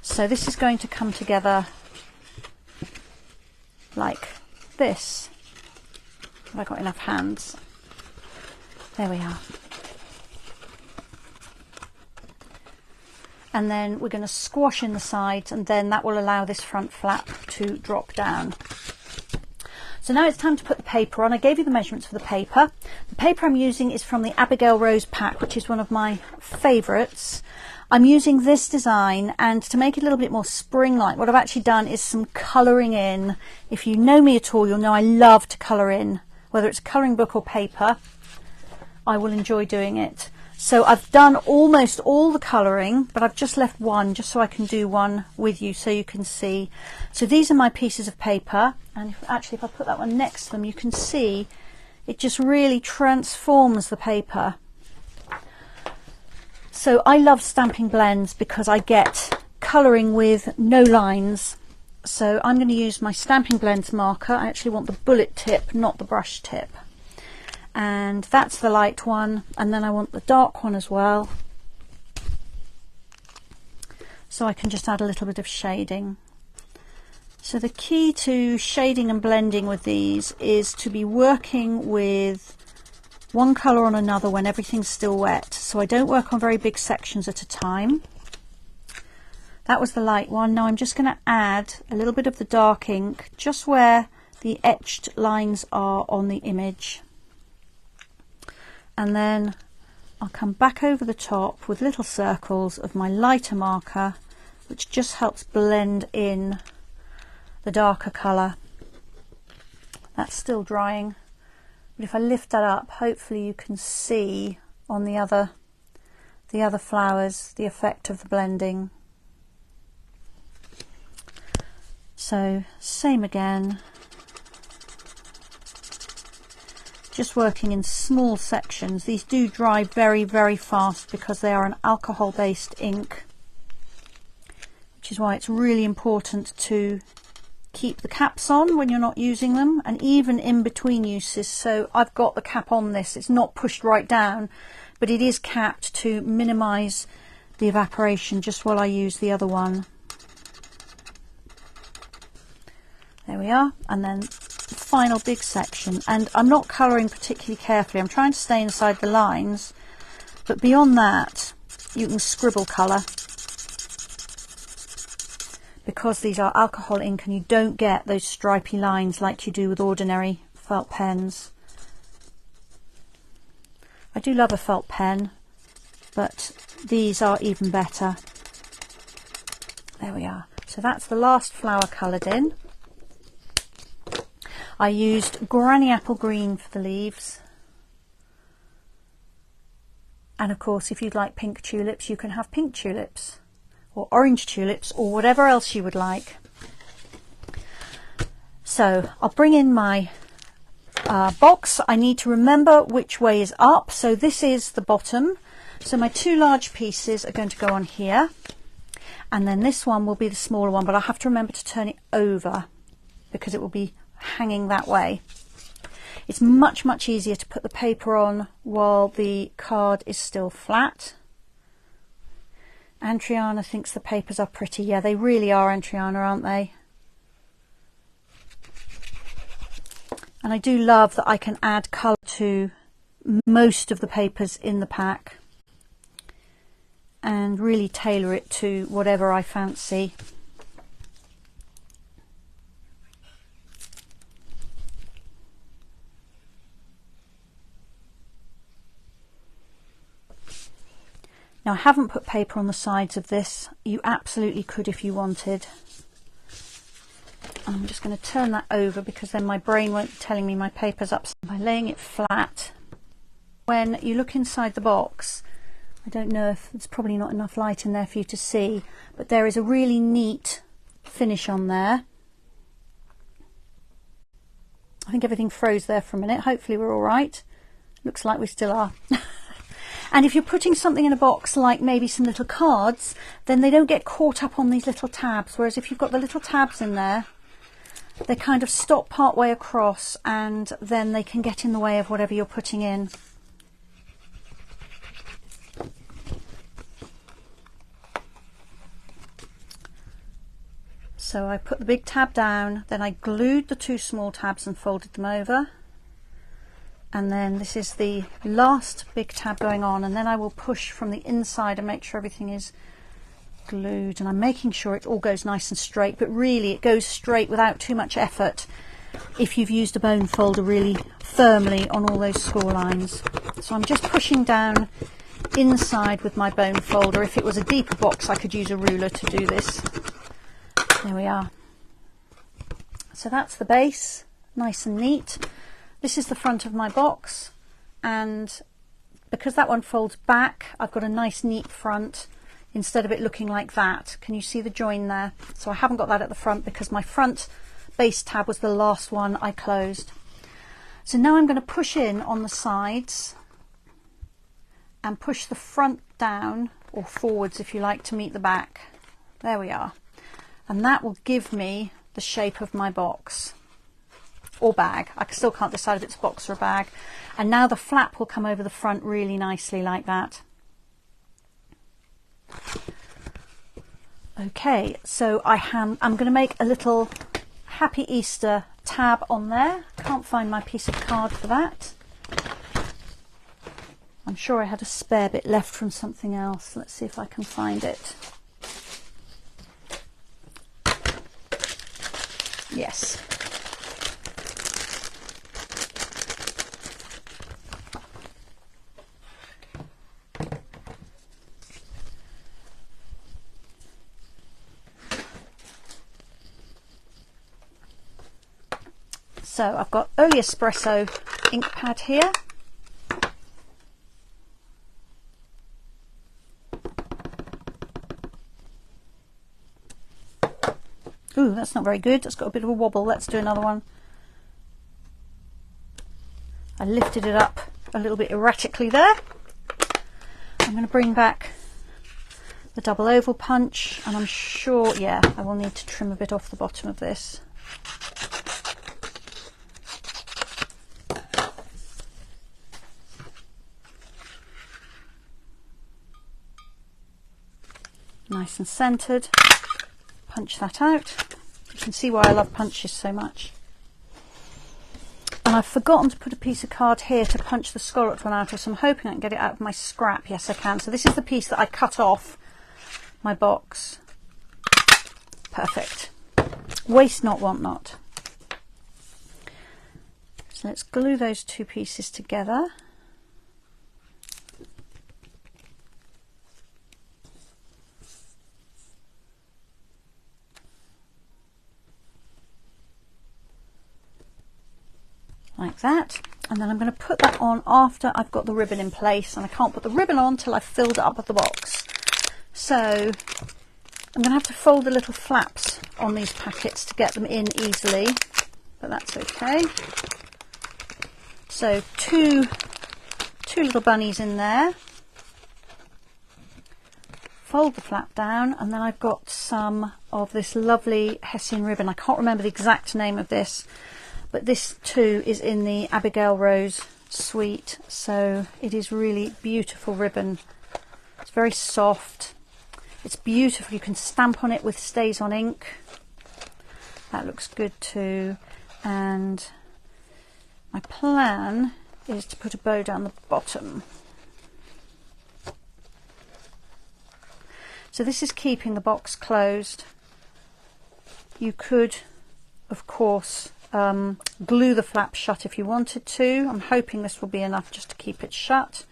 So this is going to come together like this. Have I got enough hands? There we are. And then we're going to squash in the sides, and then that will allow this front flap to drop down. So now it's time to put the paper on. I gave you the measurements for the paper. The paper I'm using is from the Abigail Rose pack, which is one of my favourites. I'm using this design, and to make it a little bit more spring-like, what I've actually done is some colouring in. If you know me at all, you'll know I love to colour in. Whether it's a colouring book or paper, I will enjoy doing it. So I've done almost all the colouring, but I've just left one just so I can do one with you so you can see. So these are my pieces of paper, and if I put that one next to them, you can see it just really transforms the paper. So I love stamping blends because I get colouring with no lines. So I'm going to use my Stamping Blends marker. I actually want the bullet tip, not the brush tip. And that's the light one, and then I want the dark one as well, so I can just add a little bit of shading. So the key to shading and blending with these is to be working with one colour on another when everything's still wet, so I don't work on very big sections at a time. That was the light one. Now I'm just going to add a little bit of the dark ink just where the etched lines are on the image. And then I'll come back over the top with little circles of my lighter marker, which just helps blend in the darker colour. That's still drying, but if I lift that up, hopefully you can see on the other flowers the effect of the blending. So same again. Just working in small sections. These do dry very, very fast because they are an alcohol-based ink, which is why it's really important to keep the caps on when you're not using them, and even in between uses. So I've got the cap on this, it's not pushed right down, but it is capped to minimise the evaporation just while I use the other one. There we are, and then final big section, and I'm not colouring particularly carefully. I'm trying to stay inside the lines, but beyond that you can scribble colour, because these are alcohol ink and you don't get those stripy lines like you do with ordinary felt pens. I do love a felt pen, but these are even better. There we are. So that's the last flower coloured in. I used Granny Apple Green for the leaves. And of course, if you'd like pink tulips, you can have pink tulips, or orange tulips, or whatever else you would like. So I'll bring in my box. I need to remember which way is up. So this is the bottom. So my two large pieces are going to go on here. And then this one will be the smaller one, but I'll have to remember to turn it over because it will be hanging that way. It's much, much easier to put the paper on while the card is still flat. Antriana thinks the papers are pretty. Yeah, they really are, Antriana, aren't they? And I do love that I can add colour to most of the papers in the pack and really tailor it to whatever I fancy. Now I haven't put paper on the sides of this. You absolutely could if you wanted. I'm just going to turn that over because then my brain won't be telling me my paper's upside down by laying it flat. When you look inside the box, I don't know if there's probably not enough light in there for you to see, but there is a really neat finish on there. I think everything froze there for a minute. Hopefully we're all right. Looks like we still are. And if you're putting something in a box like maybe some little cards, then they don't get caught up on these little tabs. Whereas if you've got the little tabs in there, they kind of stop part way across and then they can get in the way of whatever you're putting in. So I put the big tab down, then I glued the two small tabs and folded them over. And then this is the last big tab going on, and then I will push from the inside and make sure everything is glued. And I'm making sure it all goes nice and straight, but really it goes straight without too much effort if you've used a bone folder really firmly on all those score lines. So I'm just pushing down inside with my bone folder. If it was a deeper box, I could use a ruler to do this. There we are. So that's the base, nice and neat. This is the front of my box, and because that one folds back, I've got a nice neat front instead of it looking like that. Can you see the join there? So I haven't got that at the front because my front base tab was the last one I closed. So now I'm going to push in on the sides and push the front down, or forwards if you like, to meet the back. There we are. And that will give me the shape of my box. Or bag. I still can't decide if it's a box or a bag. And now the flap will come over the front really nicely like that. Okay, so I'm going to make a little Happy Easter tab on there. Can't find my piece of card for that. I'm sure I had a spare bit left from something else. Let's see if I can find it. Yes. So I've got Early Espresso ink pad here. Ooh, that's not very good. It's got a bit of a wobble. Let's do another one. I lifted it up a little bit erratically there. I'm going to bring back the double oval punch, and I'm sure, yeah, I will need to trim a bit off the bottom of this. Nice and centered. Punch that out. You can see why I love punches so much. And I've forgotten to put a piece of card here to punch the scalloped one out of, so I'm hoping I can get it out of my scrap. Yes, I can. So this is the piece that I cut off my box. Perfect. Waste not, want not. So let's glue those two pieces together. Like that, and then I'm going to put that on after I've got the ribbon in place, and I can't put the ribbon on till I've filled it up with the box. So I'm going to have to fold the little flaps on these packets to get them in easily, but that's okay. So two little bunnies in there. Fold the flap down, and then I've got some of this lovely Hessian ribbon. I can't remember the exact name of this, but this too is in the Abigail Rose suite, so it is really beautiful ribbon. It's very soft, it's beautiful, you can stamp on it with Stays On ink. That looks good too, and my plan is to put a bow down the bottom. So this is keeping the box closed. You could, of course, glue the flap shut if you wanted to. I'm hoping this will be enough just to keep it shut.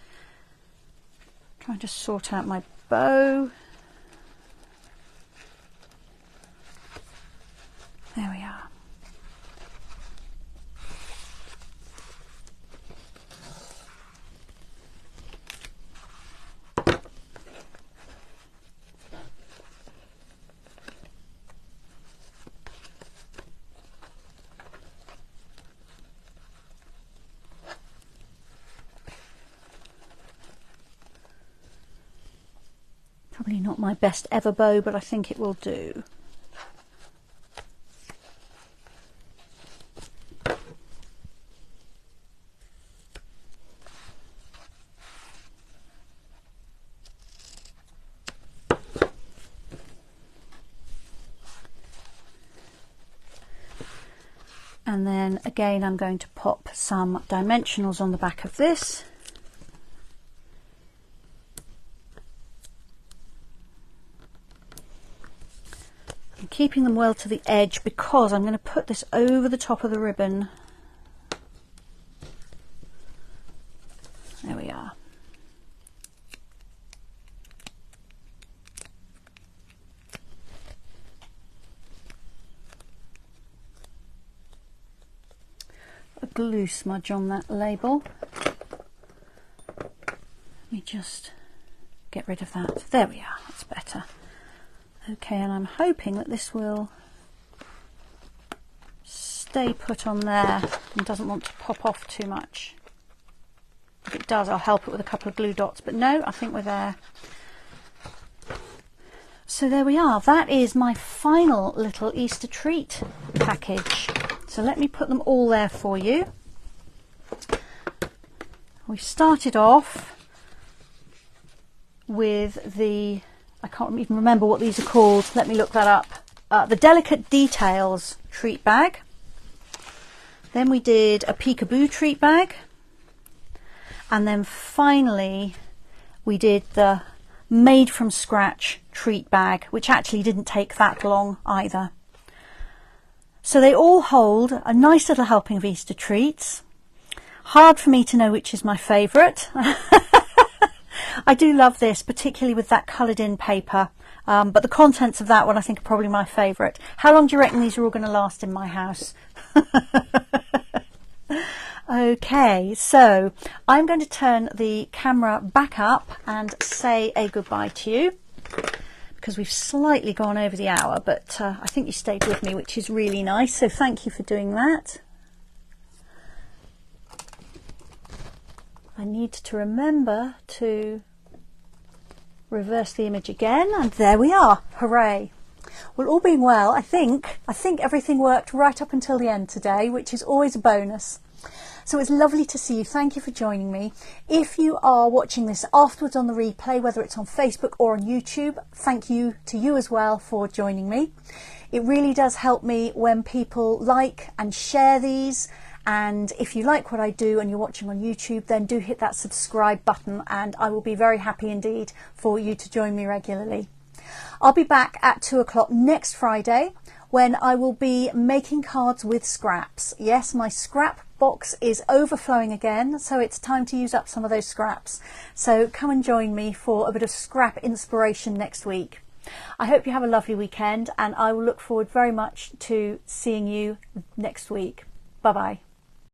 Trying to sort out my bow. There we are. Probably not my best ever bow, but I think it will do. And then again, I'm going to pop some dimensionals on the back of this. Keeping them well to the edge because I'm going to put this over the top of the ribbon. There we are. A glue smudge on that label. Let me just get rid of that. There we are, that's better. Okay, and I'm hoping that this will stay put on there and doesn't want to pop off too much. If it does, I'll help it with a couple of glue dots, but no, I think we're there. So there we are. That is my final little Easter treat package. So let me put them all there for you. We started off with the, I can't even remember what these are called, let me look that up. The Delicate Details treat bag. Then we did a Peekaboo treat bag. And then finally we did the made from scratch treat bag, which actually didn't take that long either. So they all hold a nice little helping of Easter treats. Hard for me to know which is my favourite. I do love this, particularly with that coloured in paper, but the contents of that one I think are probably my favourite. How long do you reckon these are all going to last in my house? Okay, so I'm going to turn the camera back up and say a goodbye to you, because we've slightly gone over the hour, but I think you stayed with me, which is really nice, so thank you for doing that. I need to remember to reverse the image again, and there we are. Hooray. Well, all being well, I think everything worked right up until the end today, which is always a bonus. So it's lovely to see you. Thank you for joining me. If you are watching this afterwards on the replay, whether it's on Facebook or on YouTube, thank you to you as well for joining me. It really does help me when people like and share these, And if you like what I do and you're watching on YouTube, then do hit that subscribe button, and I will be very happy indeed for you to join me regularly. I'll be back at 2 o'clock next Friday when I will be making cards with scraps. Yes, my scrap box is overflowing again, so it's time to use up some of those scraps. So come and join me for a bit of scrap inspiration next week. I hope you have a lovely weekend, and I will look forward very much to seeing you next week. Bye bye.